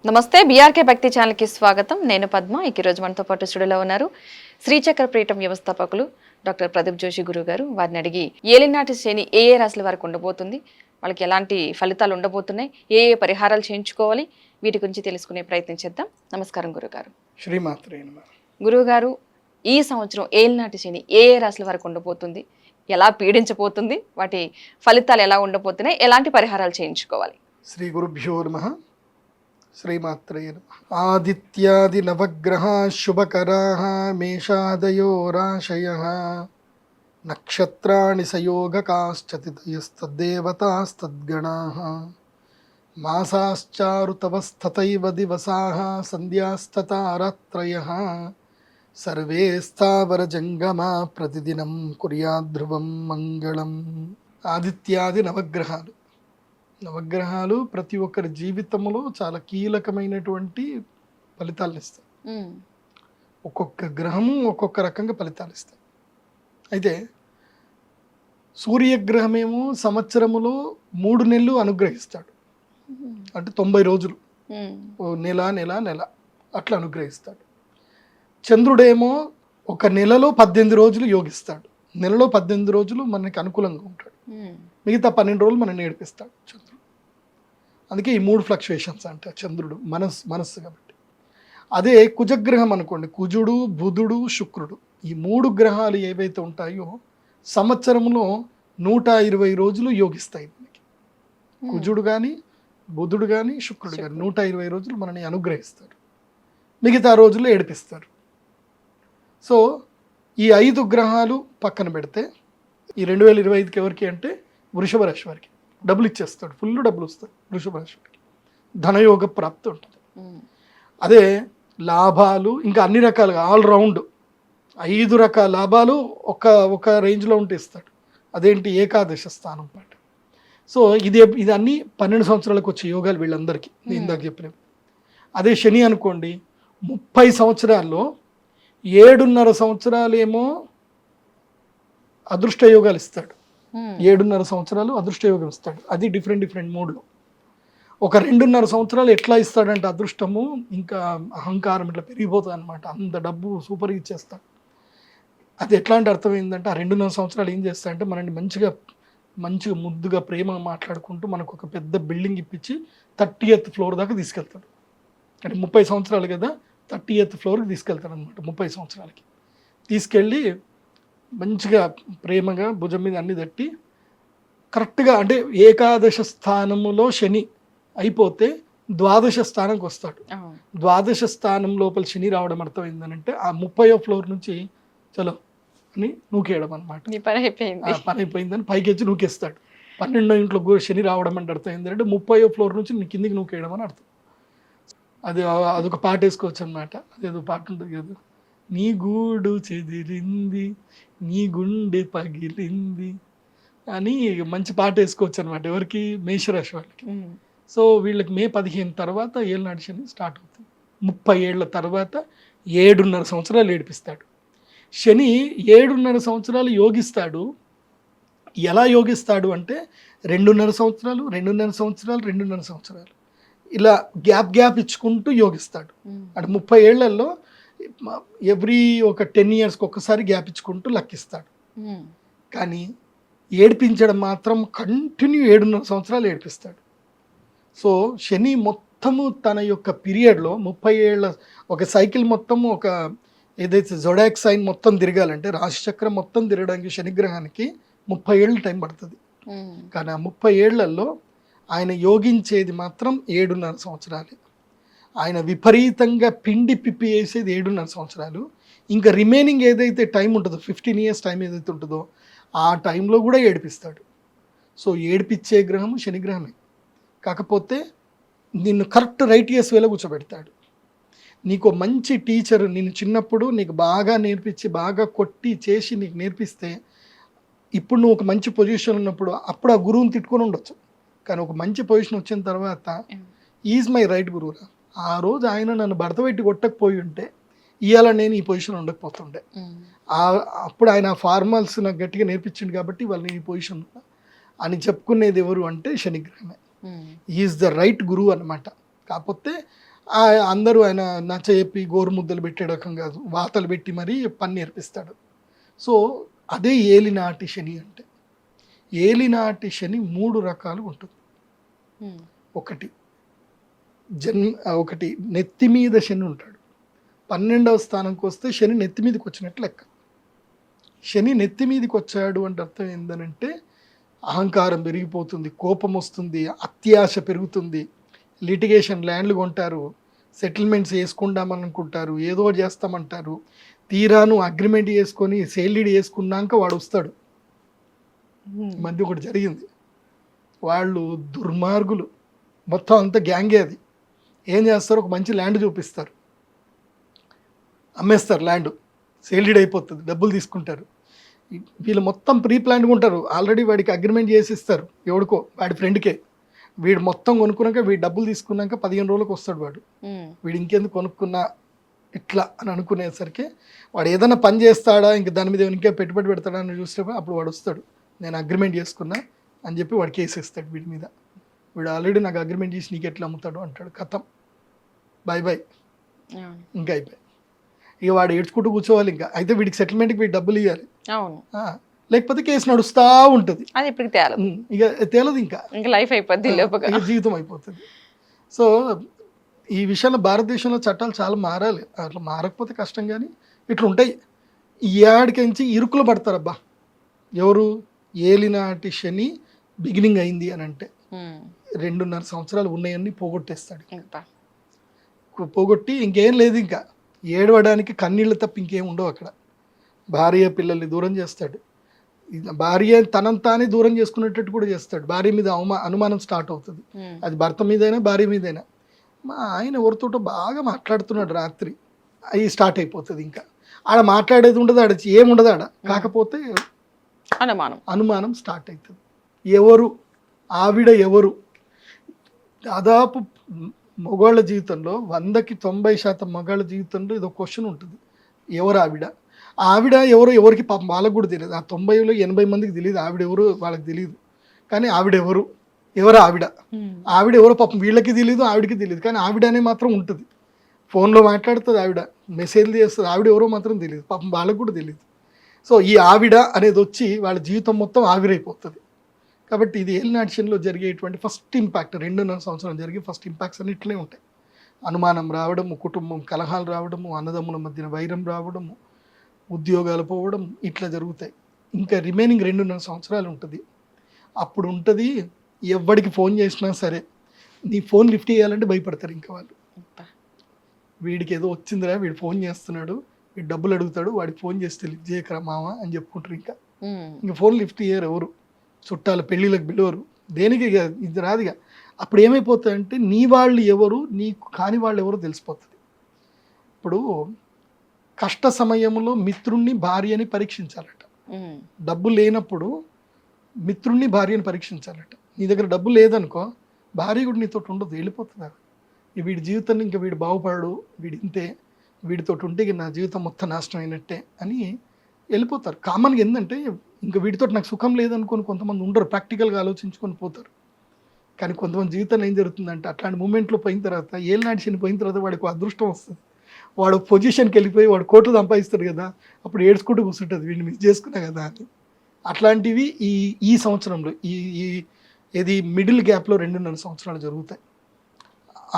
నమస్తే బీఆర్కే భక్తి ఛానల్కి స్వాగతం. నేను పద్మ. ఈరోజు మనతో పాటు స్టూడియోలో ఉన్నారు శ్రీచక్ర పీఠం వ్యవస్థాపకులు డాక్టర్ ప్రదీప్ జోషి గురువు గారు. వారిని అడిగి ఏలినాటి శని ఏ ఏ రాశుల వారికి ఉండబోతుంది, వాళ్ళకి ఎలాంటి ఫలితాలు ఉండబోతున్నాయి, ఏ ఏ పరిహారాలు చేయించుకోవాలి, వీటి గురించి తెలుసుకునే ప్రయత్నం చేద్దాం. నమస్కారం గురుగారు. శ్రీమాత్రే నమః. గురువుగారు, ఈ సంవత్సరం ఏలినాటి శని ఏ ఏ రాశుల వారికి ఉండబోతుంది, ఎలా పీడించబోతుంది, వాటి ఫలితాలు ఎలా ఉండబోతున్నాయి, ఎలాంటి పరిహారాలు చేయించుకోవాలి? శ్రీ గురుభ్యో నమః. శ్రీమాత్రే నమః. ఆదిత్యాది నవగ్రహ శుభకరా మేషాదయో రాశయ నక్షత్రాణి సయోగకాశ్చతితయస్తద్దేవతాస్తద్గణా మాసాశ్చారుతవస్తతైవ దివసాః సంధ్యాస్తతా రాత్రయః సర్వే స్థావరజంగమా ప్రతిదినం కుర్యాద్ధ్రువం మంగళం. ఆదిత్యాది నవగ్రహాలు ప్రతి ఒక్కరి జీవితంలో చాలా కీలకమైనటువంటి ఫలితాలను ఇస్తాయి. ఒక్కొక్క గ్రహము ఒక్కొక్క రకంగా ఫలితాలు ఇస్తాయి. అయితే సూర్యగ్రహమేమో సంవత్సరములో 3 నెలలు అనుగ్రహిస్తాడు, అంటే 90 రోజులు, నెల అట్లా అనుగ్రహిస్తాడు. చంద్రుడేమో ఒక నెలలో 18 రోజులు యోగిస్తాడు. నెలలో 18 రోజులు మనకి అనుకూలంగా ఉంటాడు, మిగతా 12 రోజులు మనం నేర్పిస్తాడు చంద్రుడు. అందుకే ఈ 3 ఫ్లక్చుయేషన్స్ అంటే చంద్రుడు మనస్సు కాబట్టి. అదే కుజగ్రహం అనుకోండి, కుజుడు బుధుడు శుక్రుడు, ఈ 3 గ్రహాలు ఏవైతే ఉంటాయో సంవత్సరంలో 120 రోజులు యోగిస్తాయి మనకి. కుజుడు కానీ బుధుడు కానీ శుక్రుడు కానీ 120 రోజులు మనని అనుగ్రహిస్తారు, మిగతా రోజులు ఏడిపిస్తారు. సో ఈ 5 గ్రహాలు పక్కన పెడితే ఈ 2025కి ఎవరికి అంటే వృషభ రాశి వారికి డబ్బులు ఇచ్చేస్తాడు, ఫుల్ డబ్బులు వస్తాయి వృషభ రాశి వారికి, ధనయోగ ప్రాప్తి ఉంటుంది. అదే లాభాలు ఇంకా అన్ని రకాలుగా ఆల్రౌండ్ 5 రకాల లాభాలు ఒక రేంజ్లో ఉంటే ఇస్తాడు. అదేంటి ఏకాదశ స్థానం పాట. సో ఇది అన్ని 12 సంవత్సరాలకు వచ్చే యోగాలు వీళ్ళందరికీ నేను ఇందాక చెప్పినవి. అదే శని అనుకోండి, 30 సంవత్సరాల్లో 7.5 సంవత్సరాలేమో అదృష్ట యోగాలు ఇస్తాడు. 7.5 సంవత్సరాలు అదృష్ట యోగం ఇస్తాడు. అది డిఫరెంట్ మూడ్లో. ఒక 2.5 సంవత్సరాలు ఎట్లా ఇస్తాడంటే అదృష్టము ఇంకా అహంకారం ఇట్లా పెరిగిపోతుంది అనమాట. అంత డబ్బు సూపర్ ఇచ్చేస్తాడు. అది ఎట్లా అంటే అర్థమైందంటే ఆ 2.5 సంవత్సరాలు ఏం చేస్తాడంటే మనల్ని మంచిగా ముద్దుగా ప్రేమ మాట్లాడుకుంటూ మనకు ఒక పెద్ద బిల్డింగ్ ఇప్పించి 30th ఫ్లోర్ దాకా తీసుకెళ్తాడు. అంటే 30 సంవత్సరాలు కదా, 30th ఫ్లోర్కి తీసుకెళ్తాడు అనమాట. 30 సంవత్సరాలకి తీసుకెళ్ళి మంచిగా ప్రేమగా భుజం మీద అన్ని తట్టి కరెక్ట్గా అంటే ఏకాదశ స్థానములో శని అయిపోతే ద్వాదశ స్థానంకి వస్తాడు. ద్వాదశ స్థానం లోపల శని రావడం అర్థమైందనంటే ఆ 30వ ఫ్లోర్ నుంచి చలో అని నూకేయడం అనమాట. పని అయిపోయిందని పైకి వచ్చి నూకేస్తాడు. 12వ ఇంట్లో శని రావడం అంటే అర్థం ఏంటంటే 30వ ఫ్లోర్ నుంచి కిందికి నూకేయడం అని అర్థం. అదొక పాట వేసుకోవచ్చు అనమాట. అదేదో పాట ఉంటుంది కదా, నీ గూడు చెదిరింది నీ గుండె పగిలింది అని మంచి పాట వేసుకోవచ్చు అనమాట. ఎవరికి? మేషరాశి వాళ్ళకి. సో వీళ్ళకి మే 15 తర్వాత ఏళ్ళనాటి శని స్టార్ట్ అవుతుంది. 30 ఏళ్ల తర్వాత 7.5 సంవత్సరాలు ఏడిపిస్తాడు. శని 7.5 సంవత్సరాలు యోగిస్తాడు. ఎలా యోగిస్తాడు అంటే 2.5 సంవత్సరాలు ఇలా గ్యాప్ ఇచ్చుకుంటూ యోగిస్తాడు. అంటే 30 ఏళ్లలో ఎవ్రీ ఒక 10 ఇయర్స్కి ఒక్కసారి గ్యాప్ ఇచ్చుకుంటూ లెక్కిస్తాడు. కానీ ఏడిపించడం మాత్రం కంటిన్యూ 7.5 సంవత్సరాలు ఏడిపిస్తాడు. సో శని మొత్తము తన యొక్క పీరియడ్లో 30 ఏళ్ళ ఒక సైకిల్ మొత్తము ఒక ఏదైతే జొడాక్ సైన్ మొత్తం తిరగాలంటే రాశిచక్రం మొత్తం తిరగడానికి శనిగ్రహానికి 30 ఏళ్ళు టైం పడుతుంది. కానీ ఆ 30 ఏళ్లలో ఆయన యోగించేది మాత్రం 7.5 సంవత్సరాలే. ఆయన విపరీతంగా పిండి పిప్పి వేసేది 7.5 సంవత్సరాలు. ఇంకా రిమైనింగ్ ఏదైతే టైం ఉంటుందో 15 ఇయర్స్ టైం ఏదైతే ఉంటుందో ఆ టైంలో కూడా ఏడిపిస్తాడు. సో ఏడిపించే గ్రహము శనిగ్రహమే. కాకపోతే నిన్ను కరెక్ట్ రైట్ ఇయర్స్ వేలో కూర్చోబెడతాడు. నీకు మంచి టీచర్ నిన్ను చిన్నప్పుడు నీకు బాగా నేర్పించి బాగా కొట్టి చేసి నీకు నేర్పిస్తే ఇప్పుడు నువ్వు ఒక మంచి పొజిషన్ ఉన్నప్పుడు అప్పుడు ఆ గురువుని తిట్టుకొని ఉండొచ్చు. కానీ ఒక మంచి పొజిషన్ వచ్చిన తర్వాత ఈజ్ మై రైట్ గురువురా, ఆ రోజు ఆయన నన్ను భర్త పెట్టి కొట్టకపోయి ఉంటే ఇవాళ నేను ఈ పొజిషన్ ఉండకపోతుండే. అప్పుడు ఆయన ఫార్మల్స్ నాకు గట్టిగా నేర్పించింది కాబట్టి వాళ్ళు నేను ఈ పొజిషన్ అని చెప్పుకునేది ఎవరు అంటే శనిగ్రహమే. ఈజ్ ద రైట్ గురువు అనమాట. కాకపోతే అందరూ ఆయన నచ్చజెప్పి గోరుముద్దలు పెట్టే రకం కాదు, వాతలు పెట్టి మరీ పని నేర్పిస్తాడు. సో అదే ఏలినాటి శని అంటే. ఏలినాటి శని 3 రకాలు ఉంటుంది. ఒకటి ఒకటి నెత్తి మీద శని ఉంటాడు. 12వ స్థానంకి వస్తే శని నెత్తి మీదకి వచ్చినట్లు లెక్క. శని నెత్తి మీదకి వచ్చాడు అంటే అర్థం ఏంటంటే అహంకారం పెరిగిపోతుంది, కోపం వస్తుంది, అత్యాశ పెరుగుతుంది, లిటిగేషన్, ల్యాండ్లు కొంటారు, సెటిల్మెంట్స్ వేసుకుందామని అనుకుంటారు, ఏదో చేస్తామంటారు, తీరాను అగ్రిమెంట్ చేసుకొని సేల్ డీడ్ చేసుకున్నాక వాడు వస్తాడు. ఈ మధ్య ఒకటి జరిగింది, వాళ్ళు దుర్మార్గులు, మొత్తం అంతా గ్యాంగే. అది ఏం చేస్తారు, ఒక మంచి ల్యాండ్ చూపిస్తారు, అమ్మేస్తారు, ల్యాండ్ సేల్ డీడ్ అయిపోతుంది, డబ్బులు తీసుకుంటారు. వీళ్ళు మొత్తం ప్రీ ప్లాన్గా ఉంటారు, ఆల్రెడీ వాడికి అగ్రిమెంట్ చేసి ఇస్తారు, ఎవడికో వాడి ఫ్రెండ్కే. వీడు మొత్తం కొనుక్కున్నాక వీడు డబ్బులు తీసుకున్నాక 15 రోజులకు వస్తాడు వాడు. వీడు ఇంకెందుకు కొనుక్కున్నా ఇట్లా అని అనుకునేసరికి వాడు ఏదైనా పని చేస్తాడా, ఇంక దాని మీద ఇంకే పెట్టుబడి పెడతాడా అని చూసినప్పుడు అప్పుడు వాడు వస్తాడు, నేను అగ్రిమెంట్ చేసుకున్నా అని చెప్పి వాడు కేసు ఇస్తాడు వీడి మీద. వీడు ఆల్రెడీ నాకు అగ్రిమెంట్ చేసి నీకు ఎట్లా అమ్ముతాడు అంటాడు. కథం, బై బై, ఇంకా అయిపోయి. ఇక వాడు ఏడ్చుకుంటూ కూర్చోవాలి. ఇంకా అయితే వీడికి సెటిల్మెంట్కి వీడు డబ్బులు ఇవ్వాలి, లేకపోతే కేసు నడుస్తూ ఉంటుంది. అది ఇప్పుడు తేలదు, ఇక తేలదు, ఇంకా లైఫ్ అయిపోద్ది, జీవితం అయిపోతుంది. సో ఈ విషయంలో భారతదేశంలో చట్టాలు చాలా మారాలి. అట్లా మారకపోతే కష్టం, కానీ ఇట్లా ఉంటాయి. ఈ ఏడికించి ఇరుకులు పడతారబ్బా. ఎవరు, ఏలినాటి శని బిగినింగ్ అయింది అని అంటే 2.5 సంవత్సరాలు ఉన్నాయన్నీ పోగొట్టేస్తాడు. పోగొట్టి ఇంకేం లేదు, ఇంకా ఏడవడానికి కన్నీళ్ళు తప్ప ఇంకేం ఉండవు అక్కడ. భార్య పిల్లల్ని దూరం చేస్తాడు, భార్య తనంతానే దూరం చేసుకునేటట్టు కూడా చేస్తాడు. భార్య మీద అనుమానం స్టార్ట్ అవుతుంది, అది భర్త మీదైనా భార్య మీదైనా. మా ఆయన ఎవరితోటో బాగా మాట్లాడుతున్నాడు రాత్రి, అవి స్టార్ట్ అయిపోతుంది. ఇంకా ఆడ మాట్లాడేది ఉండదు, ఆడ ఏముండదు ఆడ, కాకపోతే అనుమానం స్టార్ట్ అవుతుంది. ఎవరు ఆవిడ, ఎవరు? దాదాపు మగవాళ్ళ జీవితంలో 100కి 90% మగవాళ్ళ జీవితంలో ఇది ఒక క్వశ్చన్ ఉంటుంది, ఎవరు ఆవిడ? ఆవిడ ఎవరు, ఎవరికి పాపం వాళ్ళకు కూడా తెలియదు. ఆ 90లో 80 మందికి తెలియదు ఆవిడ ఎవరు, వాళ్ళకి తెలియదు. కానీ ఆవిడ ఎవరు, ఎవరు ఆవిడ? ఆవిడ ఎవరో పాపం వీళ్ళకి తెలియదు, ఆవిడకి తెలియదు. కానీ ఆవిడ అనే మాత్రం ఉంటుంది, ఫోన్లో మాట్లాడుతుంది ఆవిడ, మెసేజ్లు చేస్తుంది, ఆవిడ ఎవరో మాత్రం తెలియదు, పాపం వాళ్ళకు కూడా తెలియదు. సో ఈ ఆవిడ అనేది వచ్చి వాళ్ళ జీవితం మొత్తం ఆవిరైపోతుంది. కాబట్టి ఇది ఏలినాటి శనిలో జరిగేటువంటి ఫస్ట్ ఇంపాక్ట్. 2.5 సంవత్సరం జరిగే ఫస్ట్ ఇంపాక్ట్స్ అన్ని ఇట్లే ఉంటాయి. అనుమానం రావడము, కుటుంబం కలహాలు రావడము, అన్నదమ్ముల మధ్యన వైరం రావడము, ఉద్యోగాలు పోవడం, ఇట్లా జరుగుతాయి. ఇంకా రిమైనింగ్ 2.5 సంవత్సరాలు ఉంటుంది. అప్పుడు ఉంటుంది, ఎవరికి ఫోన్ చేసినా సరే నీ ఫోన్ లిఫ్ట్ చేయాలంటే భయపడతారు ఇంకా వాళ్ళు. వీడికి ఏదో వచ్చిందిరా, వీడు ఫోన్ చేస్తున్నాడు, వీడు డబ్బులు అడుగుతాడు, వాడికి ఫోన్ చేస్తే లిఫ్ట్ చేయకరా మామ అని చెప్పుకుంటారు. ఇంకా ఫోన్ లిఫ్ట్ చేయరు ఎవరు, చుట్టాల పెళ్ళిళ్ళకి పిలవరు, దేనికి ఇది రాదుగా. అప్పుడు ఏమైపోతాయంటే నీ వాళ్ళు ఎవరు, నీకు కాని వాళ్ళు ఎవరు తెలిసిపోతుంది. ఇప్పుడు కష్ట సమయంలో మిత్రుణ్ణి భార్యని పరీక్షించాలట, డబ్బు లేనప్పుడు మిత్రుణ్ణి భార్యని పరీక్షించాలట. నీ దగ్గర డబ్బు లేదనుకో, భార్య కూడా నీతో ఉండదు, వెళ్ళిపోతుంది. వీడి జీవితాన్ని ఇంకా వీడు బాగుపడడు, వీడి ఇంతే, వీడితో ఉంటే నా జీవితం మొత్తం నాశనం అయినట్టే అని వెళ్ళిపోతారు. కామన్గా ఏంటంటే ఇంకా వీటితో నాకు సుఖం లేదనుకొని కొంతమంది ఉండరు, ప్రాక్టికల్గా ఆలోచించుకొని పోతారు. కానీ కొంతమంది జీవితంలో ఏం జరుగుతుందంటే అట్లాంటి మూమెంట్లో పోయిన తర్వాత, ఏలినాటి శని పోయిన తర్వాత వాడికి అదృష్టం వస్తుంది. వాడు పొజిషన్కి వెళ్ళిపోయి వాడు కోట్లు సంపాదిస్తాడు కదా, అప్పుడు ఏడ్చుకుంటూ కూర్చుంటుంది, వీడిని మిస్ చేసుకున్నా కదా అని. అట్లాంటివి ఈ సంవత్సరంలో ఇది మిడిల్ గ్యాప్లో 2.5 సంవత్సరాలు జరుగుతాయి.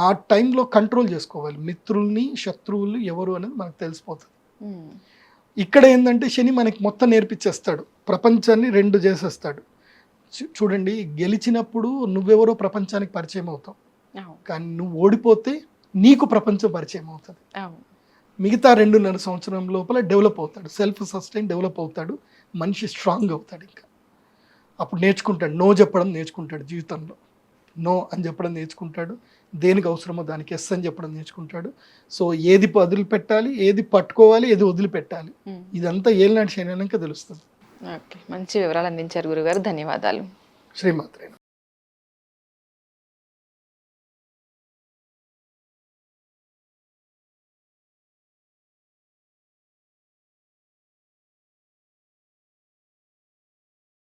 ఆ టైంలో కంట్రోల్ చేసుకోవాలి, మిత్రుల్ని శత్రువులు ఎవరు అనేది మనకు తెలిసిపోతుంది. ఇక్కడ ఏంటంటే శని మనకి మొత్తం నేర్పించేస్తాడు, ప్రపంచాన్ని 2 చేసేస్తాడు. చూడండి, గెలిచినప్పుడు నువ్వెవరో ప్రపంచానికి పరిచయం అవుతావు, కానీ నువ్వు ఓడిపోతే నీకు ప్రపంచం పరిచయం అవుతుంది. మిగతా 2.5 సంవత్సరం లోపల డెవలప్ అవుతాడు, సెల్ఫ్ సస్టైన్ డెవలప్ అవుతాడు, మనిషి స్ట్రాంగ్ అవుతాడు. ఇంకా అప్పుడు నేర్చుకుంటాడు, నో చెప్పడం నేర్చుకుంటాడు జీవితంలో, నో అని చెప్పడం నేర్చుకుంటాడు, దేనికి అవసరమో దానికి ఎస్ అని చెప్పడం నేర్చుకుంటాడు. సో ఏది వదిలిపెట్టాలి, ఏది పట్టుకోవాలి, ఏది వదిలిపెట్టాలి, ఇదంతా ఏలినాటి శని అన్నాక తెలుస్తుంది. ఓకే, మంచి వివరాలు అందించారు గురుగారు, ధన్యవాదాలు. శ్రీమాత్రే.